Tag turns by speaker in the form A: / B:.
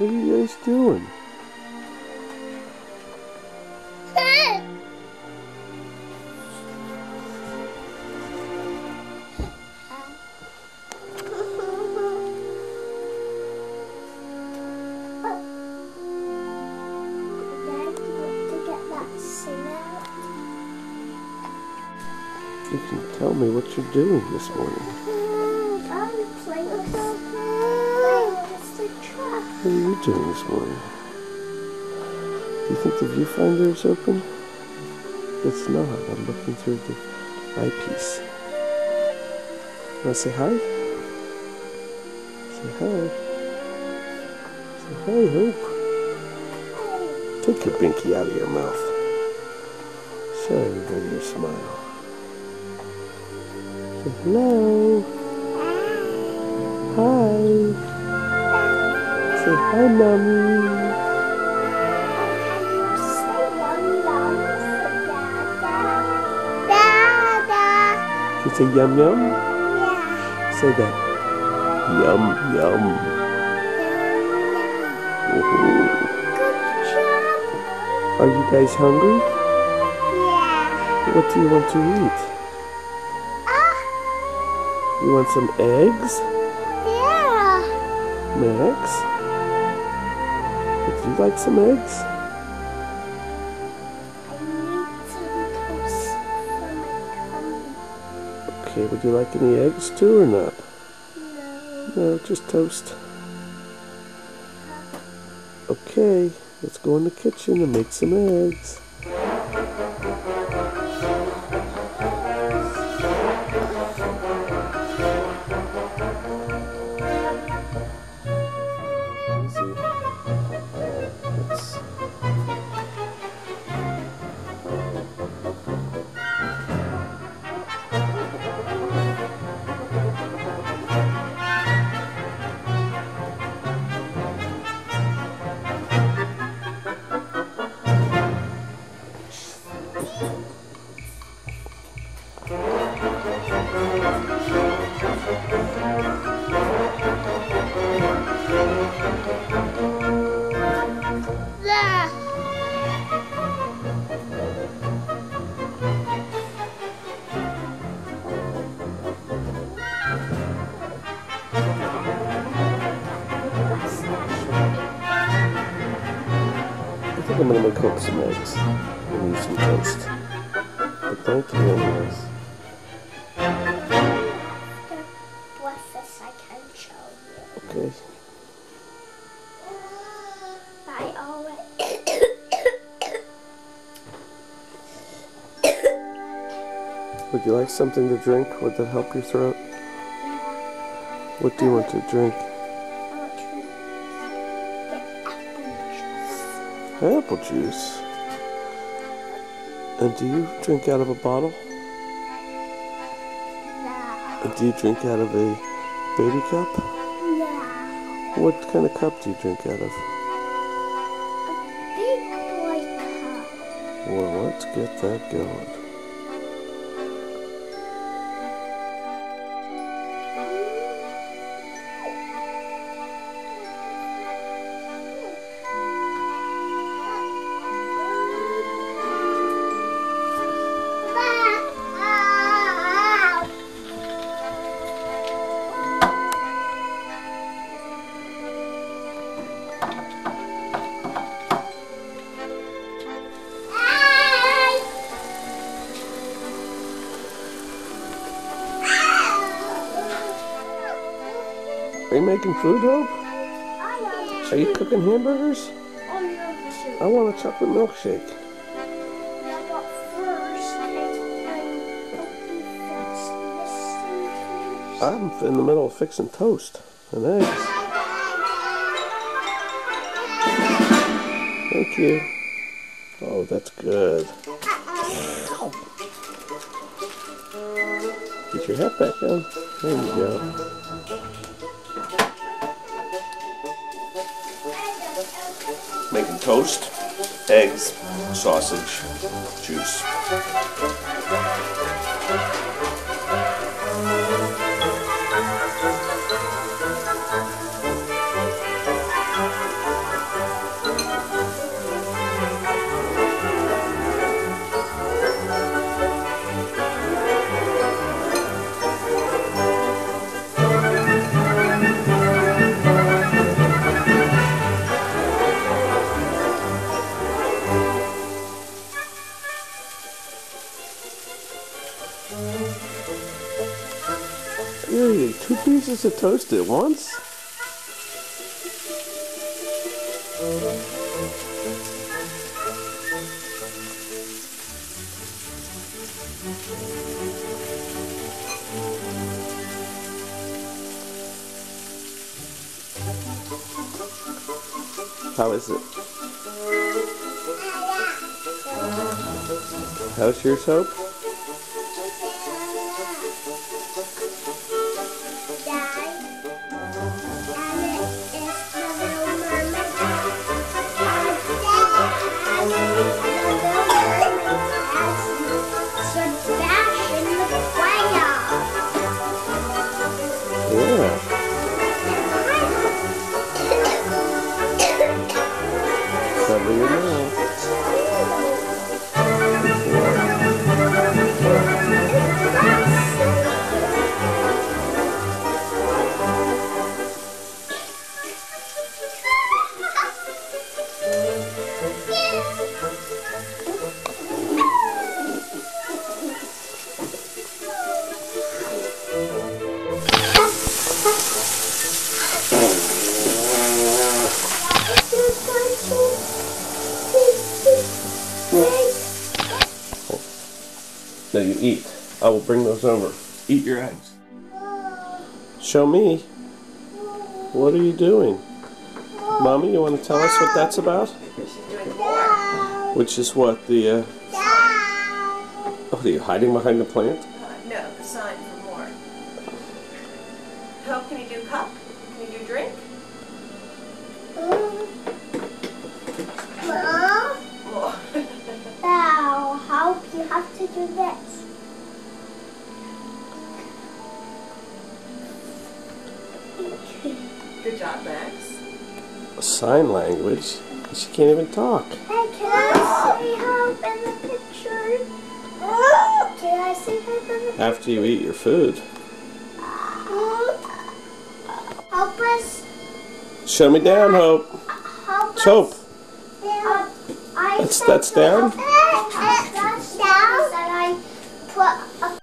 A: What are you guys doing? You can tell me what you're doing this morning.
B: I'm playing with the truck.
A: What are you doing this morning? Do you think the viewfinder is open? It's not. I'm looking through the eyepiece. Want to say hi? Say hi. Say hi, Hope. Take your binky out of your mouth. Show everybody your smile. Say hello. Hi. Say hi, Mommy. You say yum yum?
B: Yeah.
A: Say that. Yum yum. Ooh.
B: Good job.
A: Are you guys hungry?
B: Yeah.
A: What do you want to eat? You want some eggs?
B: Yeah.
A: Max? Would you like some eggs?
B: I need some toast for my tummy.
A: Okay, would you like any eggs too or not?
B: No.
A: No, just toast. Okay, let's go in the kitchen and make some eggs. I think I'm gonna make Hope some eggs and use some toast. But thank you anyways.
B: Breakfast I can show you.
A: Okay.
B: I already.
A: Would you like something to drink? Would that help your throat? What do you want to drink?
B: I want to get apple juice.
A: Apple juice. And do you drink out of a bottle?
B: No.
A: And do you drink out of a baby cup?
B: No.
A: What kind of cup do you drink out of?
B: A big white cup.
A: Well, let's get that going. Are you making food, Hope? Are you cooking hamburgers? I want a chocolate milkshake. I'm in the middle of fixing toast and eggs. Thank you. Oh, that's good. Get your hat back on. There you go. Making toast, eggs, sausage, juice. You're eating 2 pieces of toast at once? How is it? How's your soap? Yeah. Cover your mouth. Now you eat. I will bring those over. Eat your eggs. Show me. What are you doing? Mommy, you want to tell us what that's about? Which is what? The, oh, are you hiding behind the plant?
C: No, the sign for more. Hope, can you do cup? Can you do drink?
B: Mom?
C: More.
B: Now, how you have to do this?
C: Good job, Max.
A: Sign language? She can't even talk.
B: Hey, can I see help in the picture? Can I see help in the picture?
A: After you eat your food.
B: Help us.
A: Show me down, Hope.
B: Help us.
A: Hope.
B: I
A: That's down?
B: That's down. And I put a